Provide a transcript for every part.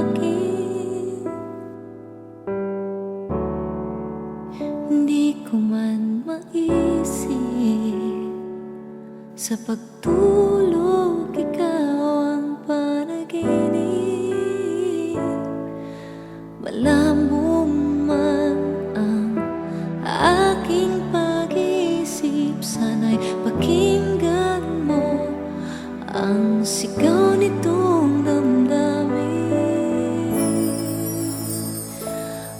akin. Hindi ko man maisip sa pagtulog ikaw ang panaginip. Malabo man ang aking pag-iisip, sana'y pakinggan mo ang sigaw nitong damdamin.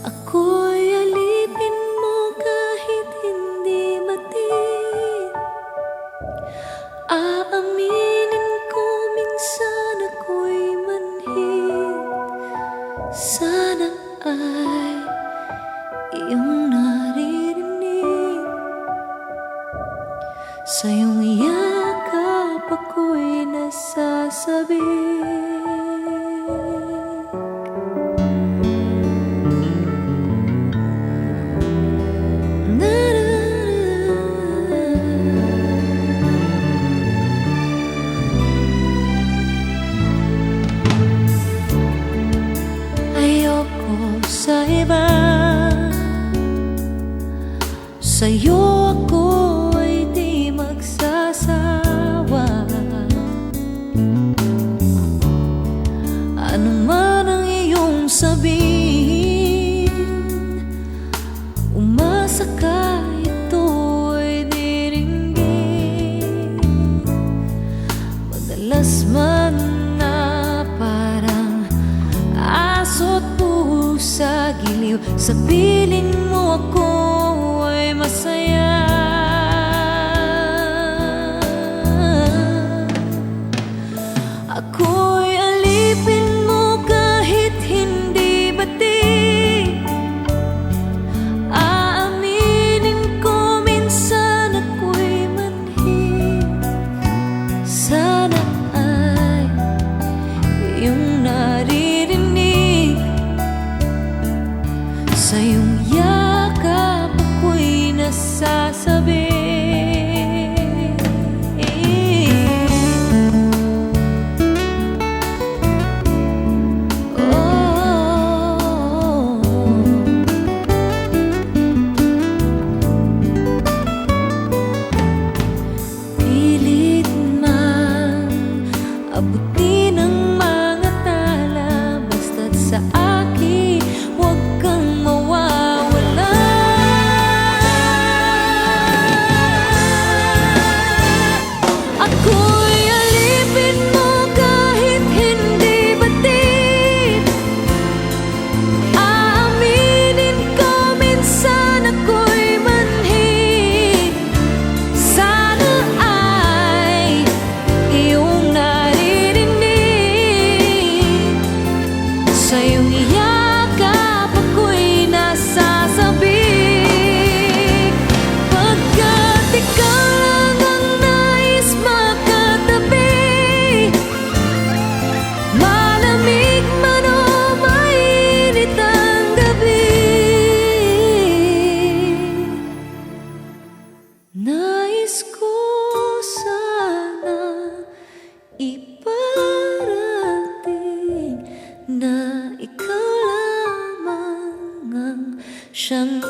Ako'y alipin mo kahit hindi batid. Aaminin ko minsan ako'y manhid. Sana ay iyong naririnig. Sa iyong yakap ako'y nasasabik. Ayoko sa iba, sa'yo ako ay di magsasawa. Ano man ang iyong sabihin, umasa ka ito'y diringgin. Madalas man na parang aso't pusa giliw, sa piling mo ako ay masaya. Ako'y alipin mo kahit hindi batid. Aaminin ko minsan ako'y manhid. Sana ay iyong naririnig. Sa iyong yakap ako'y nasasabik. Pilit man abutin ang mga tala, basta't sa akin huwag kang mawawala. Ako'y alipin mo kahit hindi batid. Aaminin ko minsan ako'y manhid. Sana ay iyong naririnig. Sa iyong yakap ako'y nasasabik. Pagkat ikaw lang ang nais makatabi, malamig man o mainit ang gabi. Nais ko sana iparating na ikaw lamang ang siyang